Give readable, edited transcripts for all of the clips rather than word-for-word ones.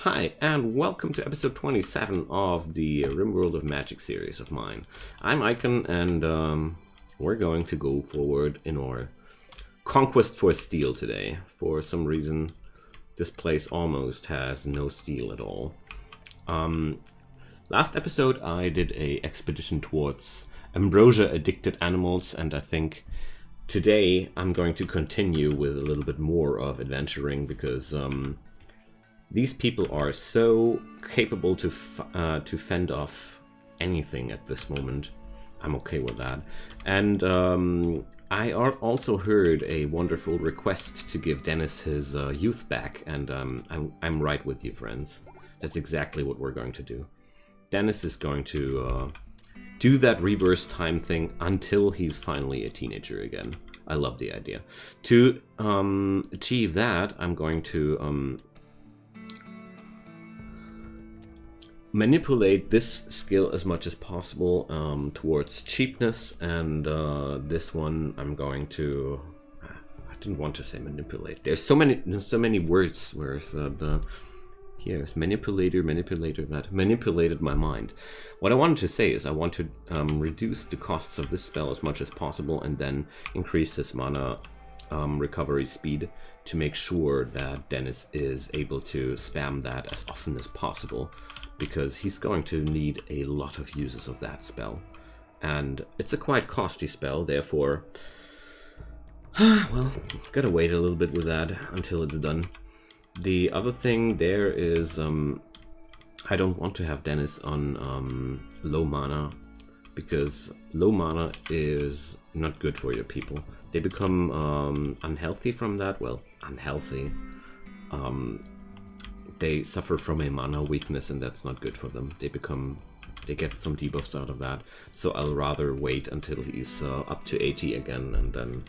Hi, and welcome to episode 27 of the Rimworld of Magic series of mine. I'm Icon, and we're going to go forward in our conquest for steel today. For some reason, this place almost has no steel at all. Last episode, I did a expedition towards ambrosia-addicted animals, and I think today I'm going to continue with a little bit more of adventuring because these people are so capable to fend off anything at this moment. I'm okay with that. And I also heard a wonderful request to give Dennis his youth back, and I'm right with you, friends. That's exactly what we're going to do. Dennis is going to do that reverse time thing until he's finally a teenager again. I love the idea. To achieve that, I'm going to manipulate this skill as much as possible towards cheapness, and this one I'm going to... I didn't want to say manipulate. There's so many words. Where's here's manipulator, that manipulated my mind. What I wanted to say is I want to reduce the costs of this spell as much as possible, and then increase his mana recovery speed to make sure that Dennis is able to spam that as often as possible, because he's going to need a lot of uses of that spell. And it's a quite costly spell, therefore, well, gotta wait a little bit with that until it's done. The other thing there is, I don't want to have Dennis on low mana, because low mana is not good for your people. They become unhealthy from that. Well, unhealthy. They suffer from a mana weakness, and that's not good for them. They get some debuffs out of that. So I'll rather wait until he's up to 80 again, and then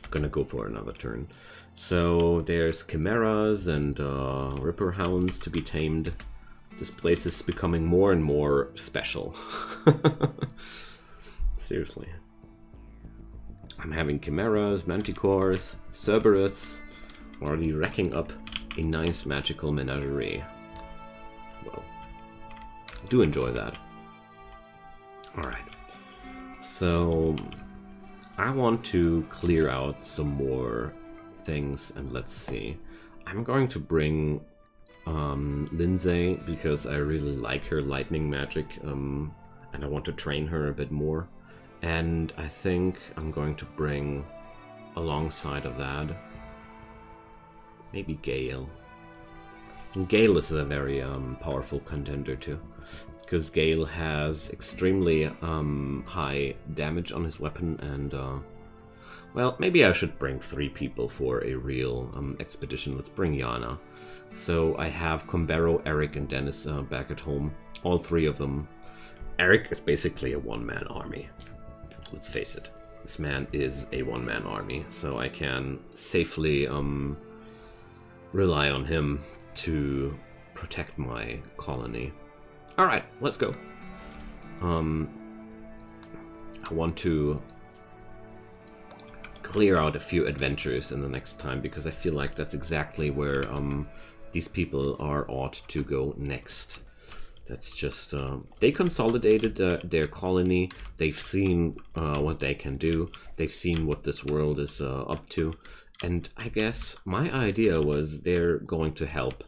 gonna go for another turn. So there's chimeras and ripper hounds to be tamed. This place is becoming more and more special. Seriously. I'm having chimeras, manticores, cerberus, already racking up a nice magical menagerie. Well, I do enjoy that. Alright. So I want to clear out some more things, and let's see. I'm going to bring Lindsay because I really like her lightning magic, and I want to train her a bit more. And I think I'm going to bring alongside of that maybe Gale. And Gale is a very powerful contender too, because Gale has extremely high damage on his weapon, and well, maybe I should bring 3 people for a real expedition. Let's bring Yana. So I have Combero, Eric, and Dennis back at home. All 3 of them. Eric is basically a one-man army. Let's face it. This man is a one-man army, so I can safely rely on him to protect my colony. Alright, let's go. I want to clear out a few adventures in the next time, because I feel like that's exactly where these people ought to go next. That's just... they consolidated their colony. They've seen what they can do. They've seen what this world is up to. And I guess my idea was they're going to help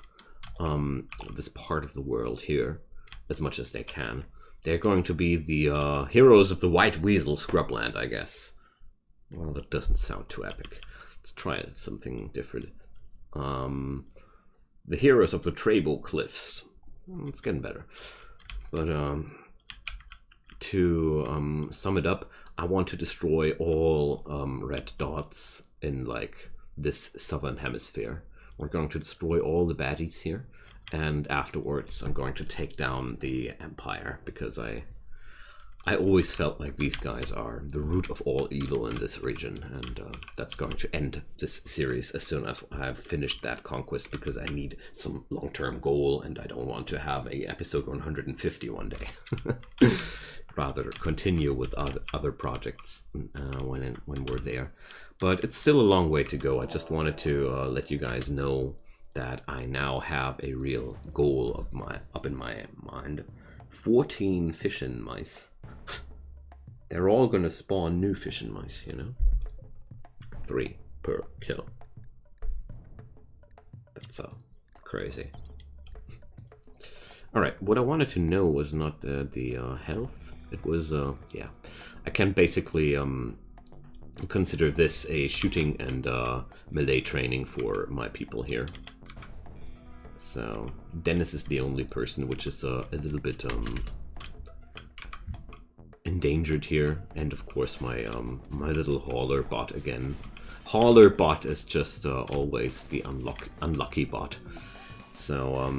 this part of the world here as much as they can. They're going to be the heroes of the White Weasel Scrubland, I guess. Well, that doesn't sound too epic. Let's try something different. The heroes of the Trabo Cliffs. It's getting better. But to sum it up, I want to destroy all red dots in like this southern hemisphere. We're going to destroy all the baddies here, and afterwards I'm going to take down the Empire, because I always felt like these guys are the root of all evil in this region, and that's going to end this series as soon as I've finished that conquest, because I need some long-term goal, and I don't want to have a episode 150 one day. Rather continue with other projects when we're there. But it's still a long way to go. I just wanted to let you guys know that I now have a real goal up in my mind. 14 fission mice. They're all gonna spawn new fission mice, you know? 3 per kill. That's crazy. Alright, what I wanted to know was not the health. It was, yeah. I can basically consider this a shooting and melee training for my people here. So, Dennis is the only person which is a little bit endangered here. And of course my my little hauler bot again. Hauler bot is just always the unlucky bot. So,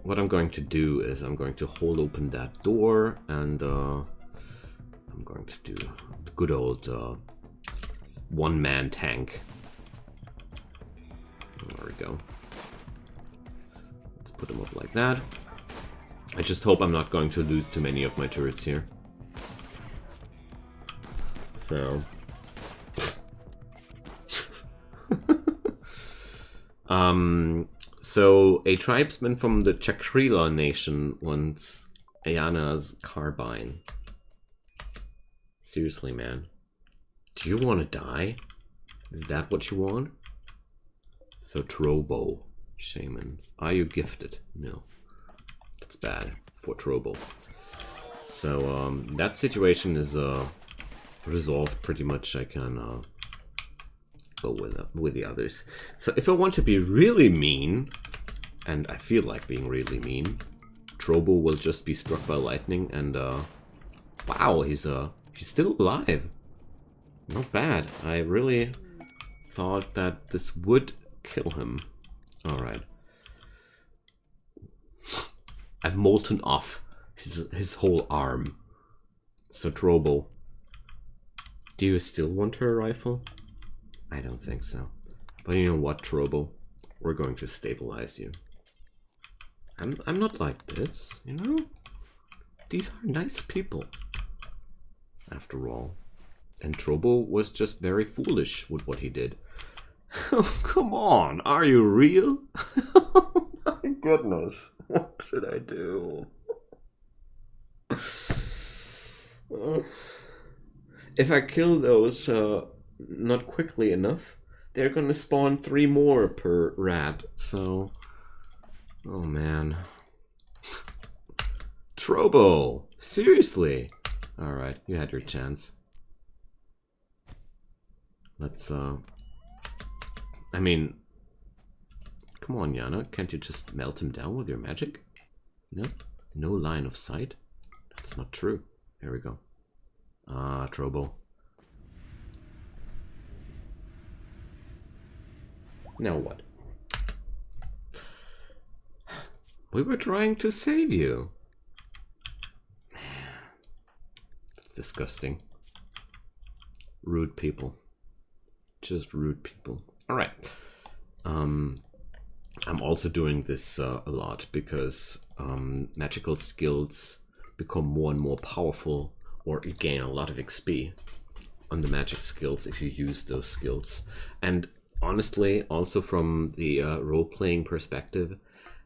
what I'm going to do is I'm going to hold open that door and I'm going to do the good old one-man tank. There we go. Let's put them up like that. I just hope I'm not going to lose too many of my turrets here. So... So, a tribesman from the Chakrila nation wants Ayana's carbine. Seriously, man. Do you want to die? Is that what you want? So, Trobo, shaman. Are you gifted? No. That's bad for Trobo. So, that situation is resolved pretty much. I can go with the others. So if I want to be really mean, and I feel like being really mean, Trobo will just be struck by lightning and wow, he's still alive. Not bad. I really thought that this would kill him. Alright. I've molten off his whole arm. So Trobo, do you still want her rifle? I don't think so. But you know what, Trobo? We're going to stabilize you. I'm not like this, you know? These are nice people, after all. And Trobo was just very foolish with what he did. Oh, come on, are you real? Oh my goodness, what should I do? If I kill those not quickly enough, they're gonna spawn 3 more per rat, so... Oh man. Trobo! Seriously! Alright, you had your chance. Let's, I mean... Come on, Yana, can't you just melt him down with your magic? No? No line of sight? That's not true. Here we go. Ah, Trobo. Now what? We were trying to save you. That's disgusting. Rude people. Just rude people. Alright. I'm also doing this a lot because magical skills become more and more powerful, or you gain a lot of XP on the magic skills if you use those skills. And honestly, also from the role-playing perspective,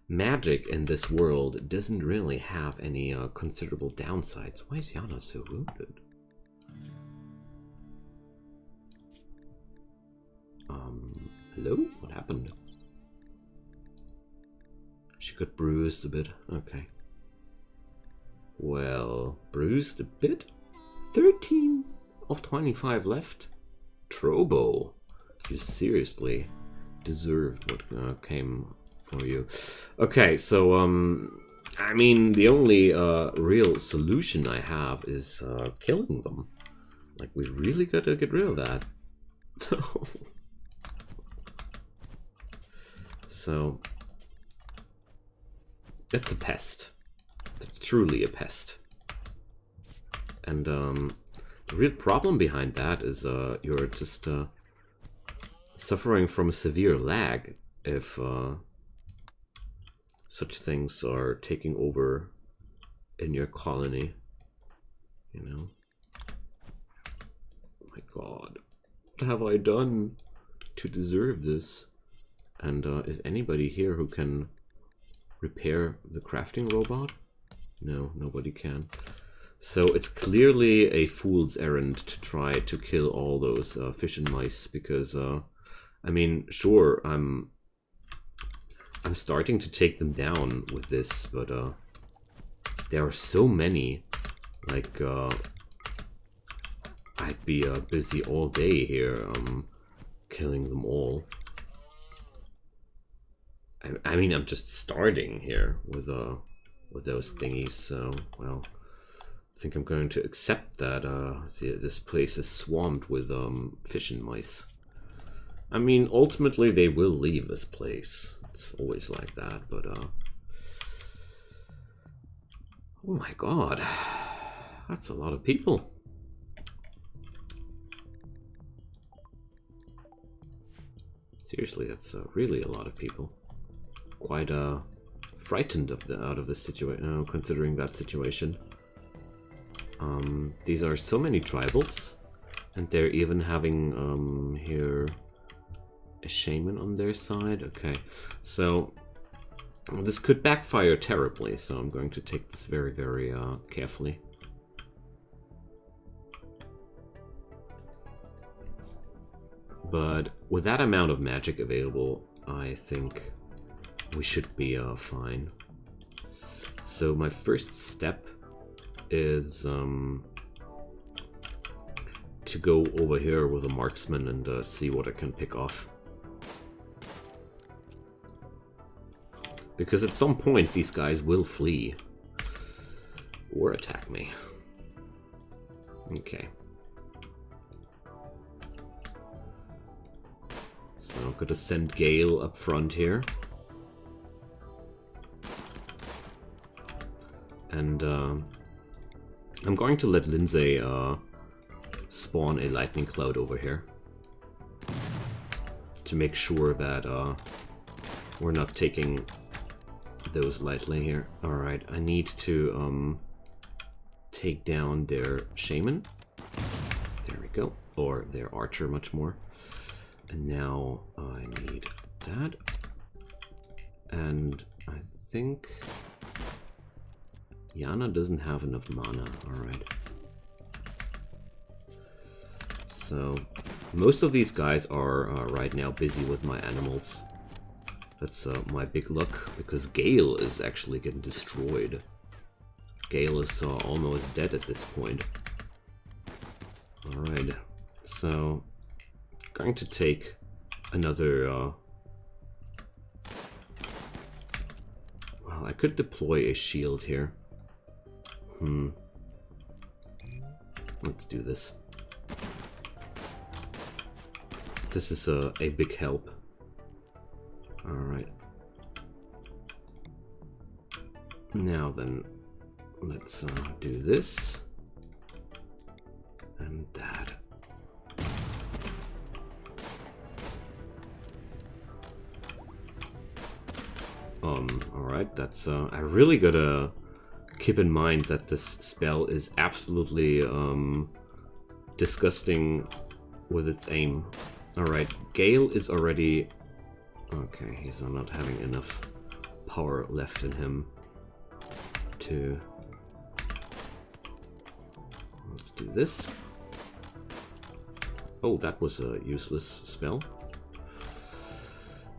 magic in this world doesn't really have any considerable downsides. Why is Yana so wounded? Hello? What happened? She got bruised a bit. Okay. Well, bruised a bit? 13 of 25 left? Trobo. You seriously deserved what came for you. Okay, so, I mean, the only real solution I have is killing them. Like, we really gotta get rid of that. So, that's a pest. That's truly a pest. And the real problem behind that is you're just suffering from severe lag if such things are taking over in your colony, you know? Oh my god, what have I done to deserve this? And is anybody here who can repair the crafting robot? No, nobody can. So it's clearly a fool's errand to try to kill all those fish and mice, because I mean, sure, I'm starting to take them down with this, but there are so many. Like I'd be busy all day here killing them all. I mean, I'm just starting here with those thingies, so well, I think I'm going to accept that this place is swamped with fish and mice. I mean, ultimately they will leave this place. It's always like that, but oh my god, that's a lot of people. Seriously, that's really a lot of people. Quite frightened out of this situation, considering that situation. These are so many tribals, and they're even having here a shaman on their side. Okay, so this could backfire terribly, so I'm going to take this very, very carefully. But with that amount of magic available, I think we should be fine. So my first step is to go over here with a marksman and see what I can pick off. Because at some point these guys will flee or attack me. Okay. So I'm going to send Gale up front here. And I'm going to let Lindsay spawn a lightning cloud over here. To make sure that we're not taking those lightly here. Alright, I need to take down their shaman. There we go. Or their archer, much more. And now I need that. And I think Yana doesn't have enough mana. Alright. So most of these guys are right now busy with my animals. That's my big luck, because Gale is actually getting destroyed. Gale is almost dead at this point. Alright, so going to take another well, I could deploy a shield here. Let's do this. This is a big help. Alright. Now then, let's do this. And that. Alright, that's I really gotta keep in mind that this spell is absolutely disgusting with its aim. Alright, Gale is already... Okay, he's not having enough power left in him to... Let's do this. Oh, that was a useless spell.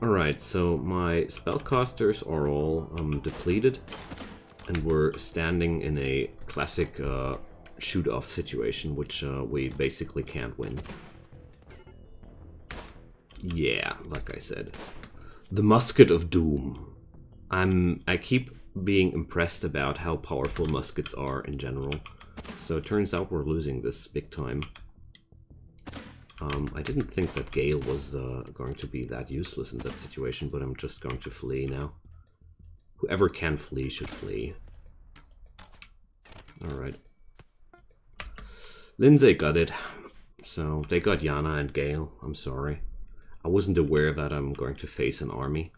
Alright, so my spellcasters are all depleted, and we're standing in a classic shoot-off situation, which we basically can't win. Yeah, like I said. The Musket of Doom. I keep being impressed about how powerful muskets are in general. So it turns out we're losing this big time. I didn't think that Gale was going to be that useless in that situation, but I'm just going to flee now. Whoever can flee should flee. Alright. Lindsay got it. So they got Yana and Gale. I'm sorry. I wasn't aware that I'm going to face an army.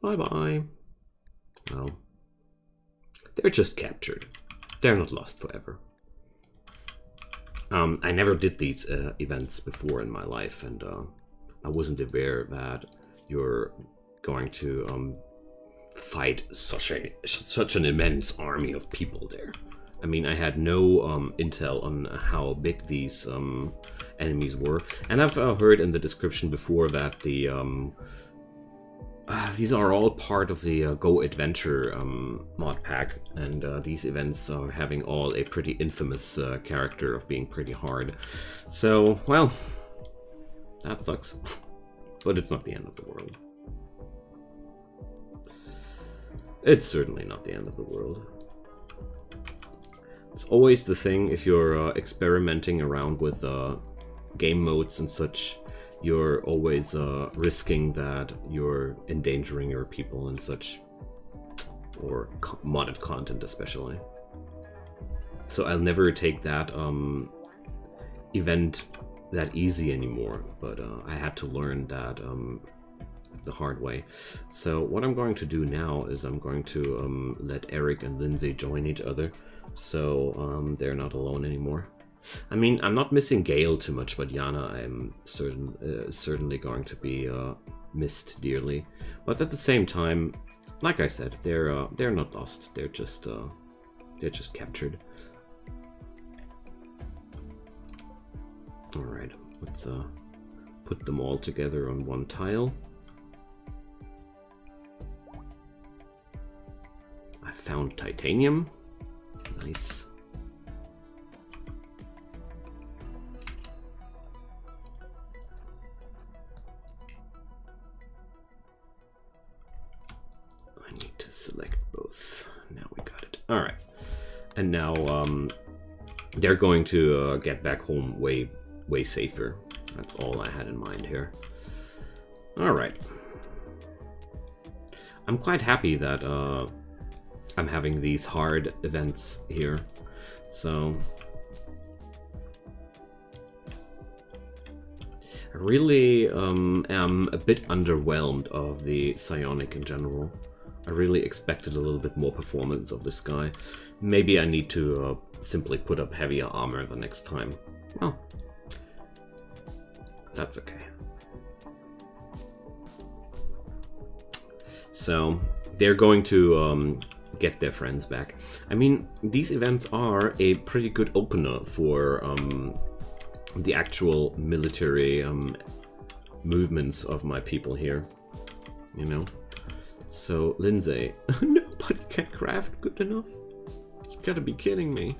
Bye-bye. Well, they're just captured. They're not lost forever. I never did these events before in my life, and I wasn't aware that you're going to fight such an immense army of people there. I mean, I had no intel on how big these enemies were, and I've heard in the description before that the these are all part of the Go Adventure mod pack, and these events are having all a pretty infamous character of being pretty hard. So, well, that sucks. But it's not the end of the world. It's certainly not the end of the world. It's always the thing if you're experimenting around with game modes and such. You're always risking that you're endangering your people and such, or modded content especially. So I'll never take that event that easy anymore, but I had to learn that the hard way. So what I'm going to do now is I'm going to let Eric and Lindsay join each other, so they're not alone anymore. I mean, I'm not missing Gale too much, but Yana I'm certainly going to be missed dearly. But at the same time, like I said, they're not lost. They're just captured. All right, let's put them all together on one tile. I found titanium. Nice. Select both. Now we got it. All right, and now they're going to get back home way safer. That's all I had in mind here. All right, I'm quite happy that I'm having these hard events here. So I really am a bit underwhelmed of the psionic in general. I really expected a little bit more performance of this guy. Maybe I need to simply put up heavier armor the next time. Well, that's okay. So, they're going to get their friends back. I mean, these events are a pretty good opener for the actual military movements of my people here, you know? So, Lindsay, nobody can craft good enough? You gotta be kidding me.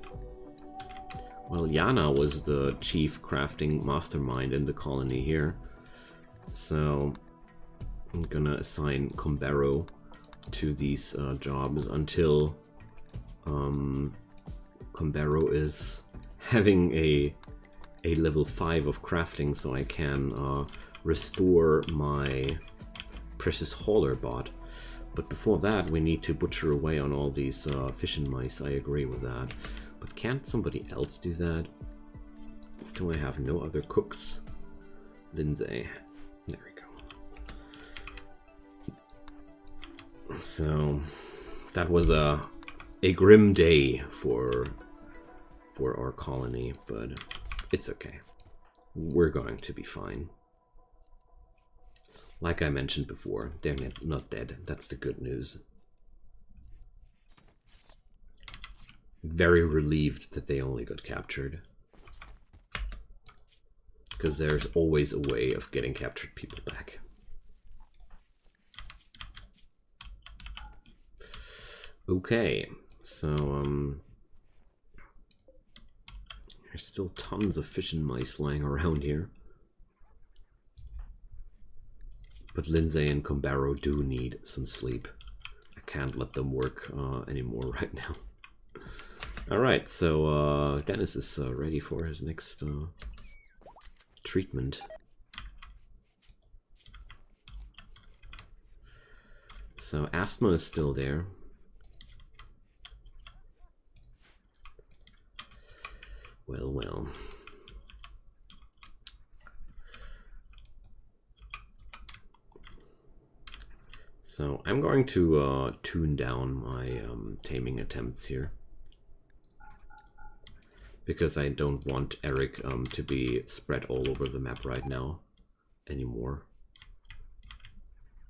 Well, Yana was the chief crafting mastermind in the colony here. So, I'm gonna assign Combero to these jobs until Combero is having a level 5 of crafting, so I can restore my precious hauler bot. But before that, we need to butcher away on all these fish and mice. I agree with that. But can't somebody else do that? Do I have no other cooks? Lindsay. There we go. So, that was a grim day for our colony, but it's okay. We're going to be fine. Like I mentioned before, they're not dead. That's the good news. Very relieved that they only got captured. Because there's always a way of getting captured people back. Okay, so there's still tons of fish and mice lying around here. But Lindsay and Combero do need some sleep. I can't let them work anymore right now. Alright, so Dennis is ready for his next treatment. So asthma is still there. Well, well. So I'm going to tune down my taming attempts here, because I don't want Eric to be spread all over the map right now. anymore.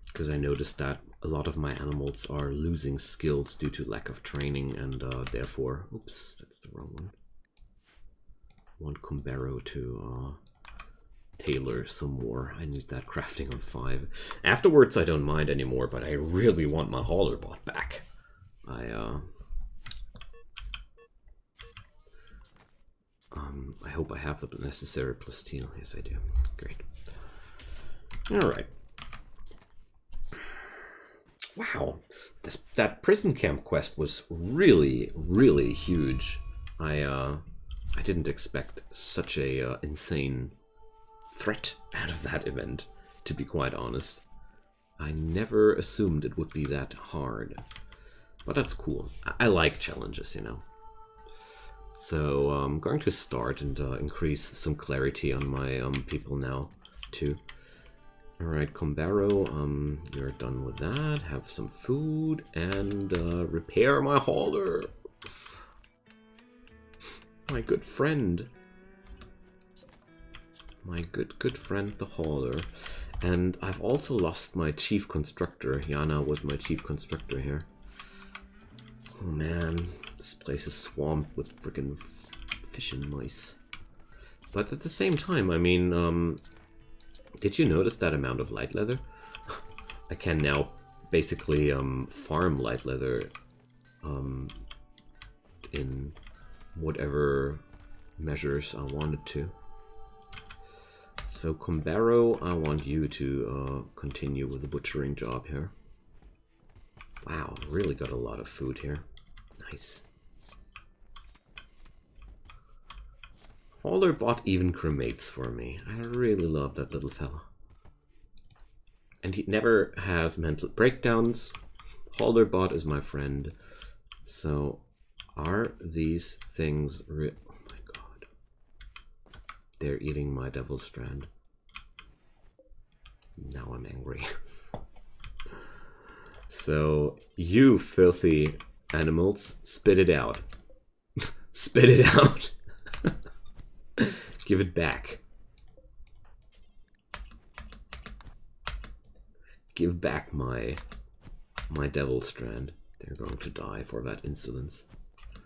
Because I noticed that a lot of my animals are losing skills due to lack of training, and therefore, oops, that's the wrong one. I want Cumbero to tailor some more. I need that crafting on 5. Afterwards, I don't mind anymore, but I really want my hauler bot back. I hope I have the necessary plasteel. Yes, I do. Great. All right. Wow, that prison camp quest was really, really huge. I didn't expect such a insane threat out of that event, to be quite honest. I never assumed it would be that hard, but that's cool. I like challenges, you know. So I'm going to start and increase some clarity on my people now too. Alright, Cumbero, you're done with that. Have some food and repair my hauler. My good friend. My good friend, the hauler. And I've also lost my chief constructor. Yana was my chief constructor here. Oh man, this place is swamped with freaking fish and mice. But at the same time, I mean, did you notice that amount of light leather? I can now basically farm light leather in whatever measures I wanted to. So Cumbero, I want you to continue with the butchering job here. Wow, really got a lot of food here. Nice. Hauler bot even cremates for me. I really love that little fella. And he never has mental breakdowns. Hauler bot is my friend. So, are these things oh my god. They're eating my devil strand. Now I'm angry. So, you filthy animals, spit it out. Spit it out. Give it back. Give back my devil strand. They're going to die for that insolence.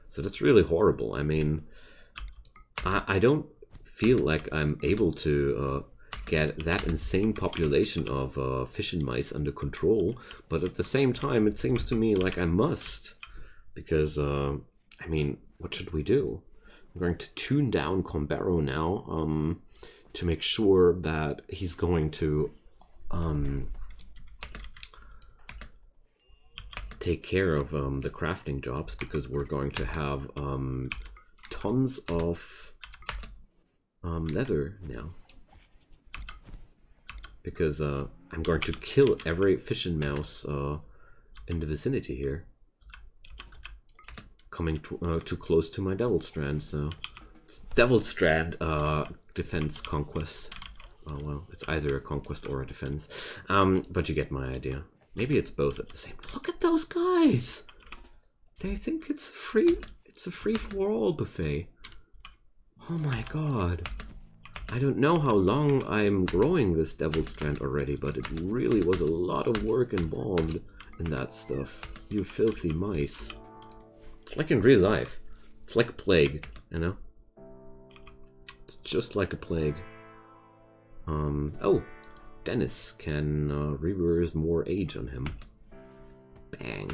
So that's really horrible. I mean, I don't feel like I'm able to get that insane population of fish and mice under control, but at the same time, it seems to me like I must. Because, I mean, what should we do? I'm going to tune down Cumbero now to make sure that he's going to take care of the crafting jobs, because we're going to have tons of leather now. Because I'm going to kill every fish and mouse in the vicinity here. Coming too close to my devil strand, so it's devil strand defense conquest. Oh well, it's either a conquest or a defense, but you get my idea. Maybe it's both at the same time. Look at those guys! They think it's a free for all buffet. Oh my god. I don't know how long I'm growing this devil strand already, but it really was a lot of work involved in that stuff. You filthy mice. It's like in real life. It's like a plague, you know? It's just like a plague. Oh, Dennis can reverse more age on him. Bang.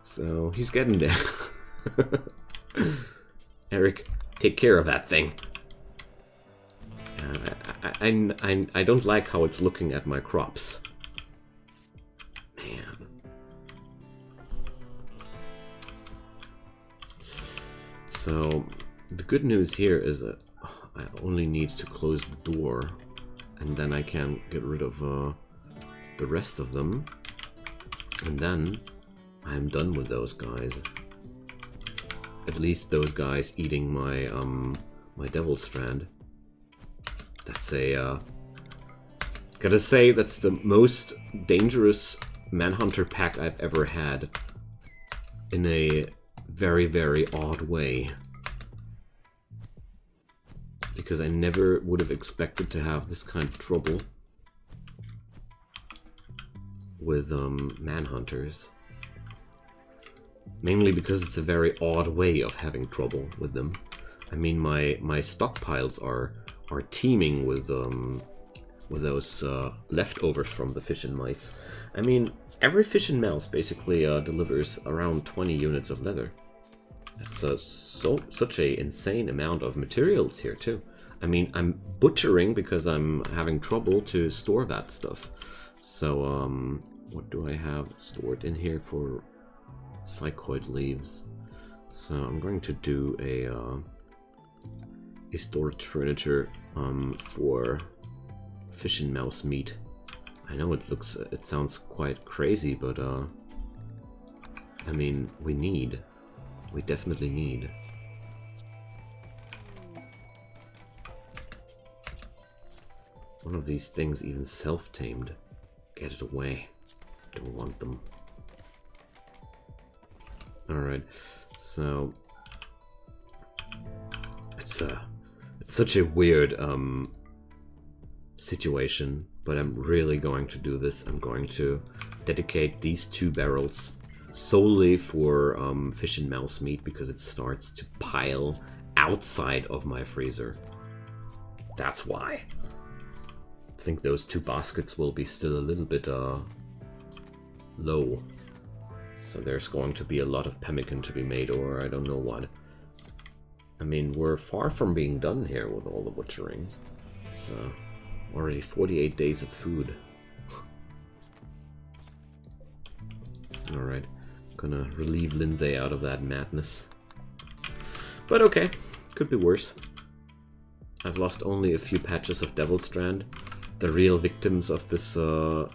So, he's getting there. Eric, take care of that thing. I don't like how it's looking at my crops. Man. So, the good news here is that I only need to close the door, and then I can get rid of the rest of them, and then I'm done with those guys. At least those guys eating my my devil strand. That's a gotta say, that's the most dangerous manhunter pack I've ever had, in a very, very odd way. because I never would have expected to have this kind of trouble with manhunters. Mainly because it's a very odd way of having trouble with them. I mean, my stockpiles are teeming with those leftovers from the fish and mice. I mean, every fish and mouse basically delivers around 20 units of leather. That's such a insane amount of materials here too. I mean, I'm butchering because I'm having trouble to store that stuff. So, what do I have stored in here for psychoid leaves? So I'm going to do a storage furniture for fish and mouse meat. I know it sounds quite crazy, but I mean, we definitely need. One of these things even self-tamed. Get it away. Don't want them. Alright, so it's such a weird situation, but I'm really going to do this. I'm going to dedicate these 2 barrels solely for fish and mouse meat because it starts to pile outside of my freezer. That's why. I think those 2 baskets will be still a little bit low. So there's going to be a lot of pemmican to be made, or I don't know what. I mean, we're far from being done here with all the butchering. It's already 48 days of food. Alright, gonna relieve Lindsay out of that madness. But okay, could be worse. I've lost only a few patches of Devil Strand, the real victims of this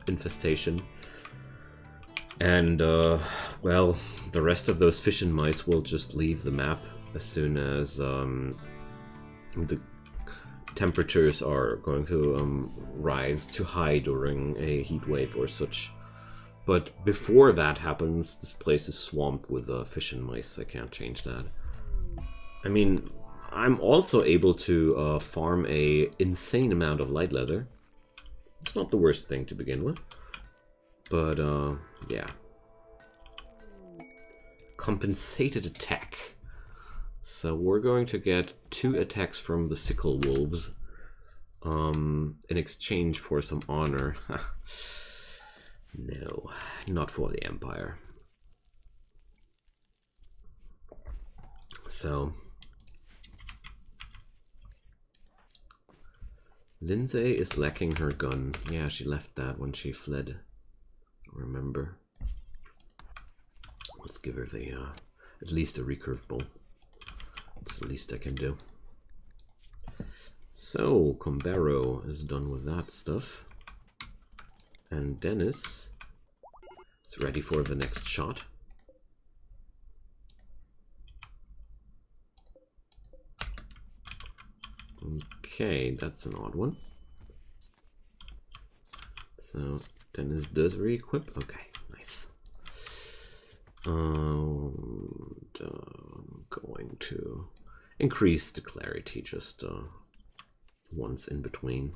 infestation. And, well, the rest of those fish and mice will just leave the map as soon as the temperatures are going to rise too high during a heat wave or such. But before that happens, this place is swamped with fish and mice. I can't change that. I mean, I'm also able to farm a insane amount of light leather. It's not the worst thing to begin with. But, yeah. Compensated attack. So we're going to get 2 attacks from the sickle wolves in exchange for some honor. No, not for the Empire. So Lindsay is lacking her gun. Yeah, she left that when she fled. Remember. Let's give her the at least a recurve bow. That's the least I can do. So Combero is done with that stuff. And Dennis is ready for the next shot. Okay, that's an odd one. So Dennis does re-equip. Okay, nice. I'm going to increase the clarity just once in between.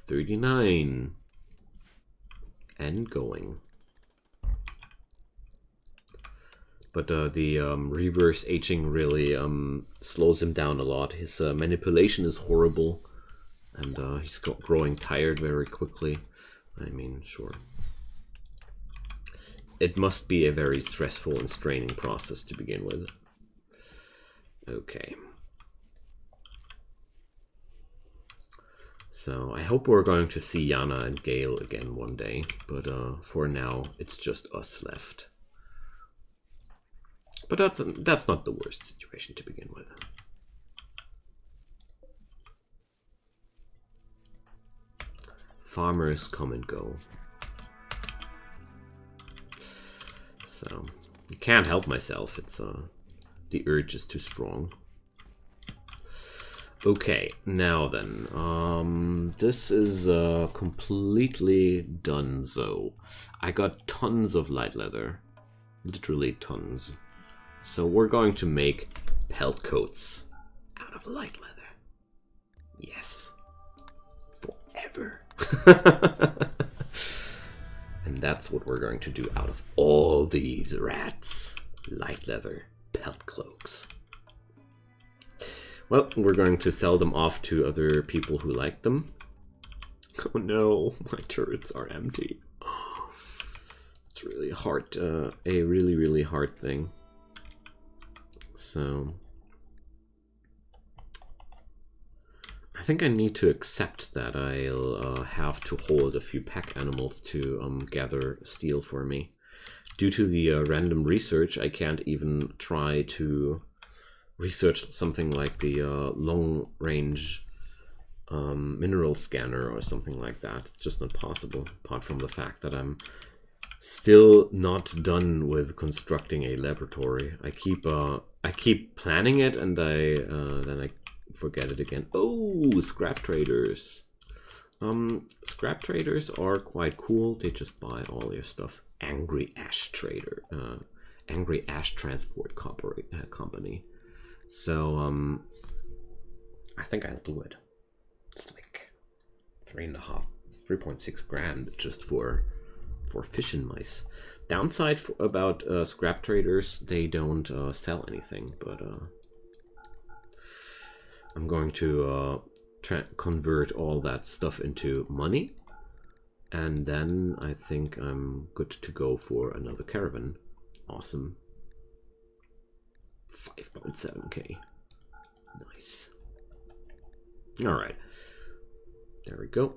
39 and going. But the reverse aging really slows him down a lot. His manipulation is horrible, and he's growing tired very quickly. I mean, sure. It must be a very stressful and straining process to begin with. Okay. So I hope we're going to see Yana and Gale again one day, but for now it's just us left. But that's not the worst situation to begin with. Farmers come and go. So I can't help myself. It's the urge is too strong. Okay, now then, this is completely donezo. I got tons of light leather, literally tons. So we're going to make pelt coats have light leather. Yes. Forever. And that's what we're going to do out of all these rats. Light leather pelt cloaks. Well, we're going to sell them off to other people who like them. Oh no, my turrets are empty. It's really hard, a really, really hard thing. So I think I need to accept that I'll have to hold a few pack animals to gather steel for me. Due to the random research, I can't even try to research something like the long-range mineral scanner or something like that. It's just not possible, apart from the fact that I'm still not done with constructing a laboratory. I keep planning it, and then I forget it again. Oh, scrap traders. Scrap traders are quite cool. They just buy all your stuff. Angry Ash Trader, Angry Ash Transport Company. So I think I'll do it. It's like 3.6 grand just for fishing mice. Downside about scrap traders, they don't sell anything, but I'm going to convert all that stuff into money, and then I think I'm good to go for another caravan. Awesome. 5.7k. Nice. Alright. There we go.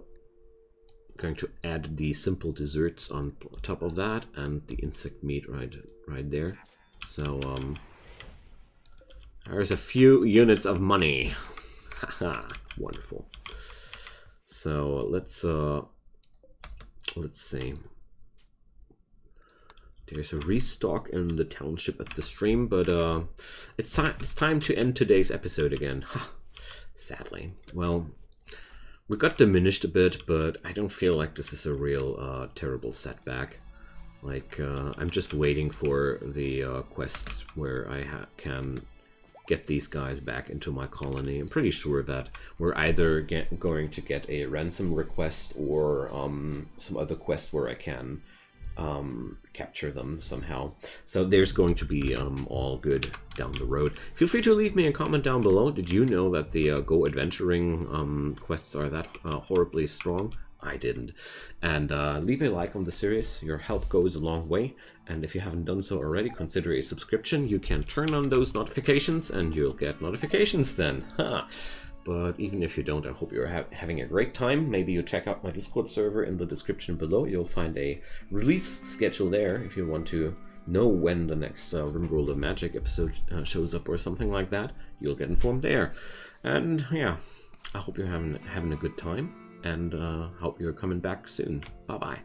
Going to add the simple desserts on top of that, and the insect meat right there. So there's a few units of money. Haha, wonderful. So let's see. There's a restock in the township at the stream, but it's time to end today's episode again. Sadly. Well, we got diminished a bit, but I don't feel like this is a real terrible setback. Like, I'm just waiting for the quest where I can get these guys back into my colony. I'm pretty sure that we're either going to get a ransom request or some other quest where I can capture them somehow. So there's going to be all good down the road. Feel free to leave me a comment down below. Did you know that the Go Adventuring quests are that horribly strong? I didn't. And leave a like on the series. Your help goes a long way. And if you haven't done so already, consider a subscription. You can turn on those notifications and you'll get notifications then. But even if you don't, I hope you're having a great time. Maybe you check out my Discord server in the description below. You'll find a release schedule there if you want to know when the next Rimworld of Magic episode shows up or something like that. You'll get informed there. And yeah, I hope you're having a good time, and hope you're coming back soon. Bye-bye.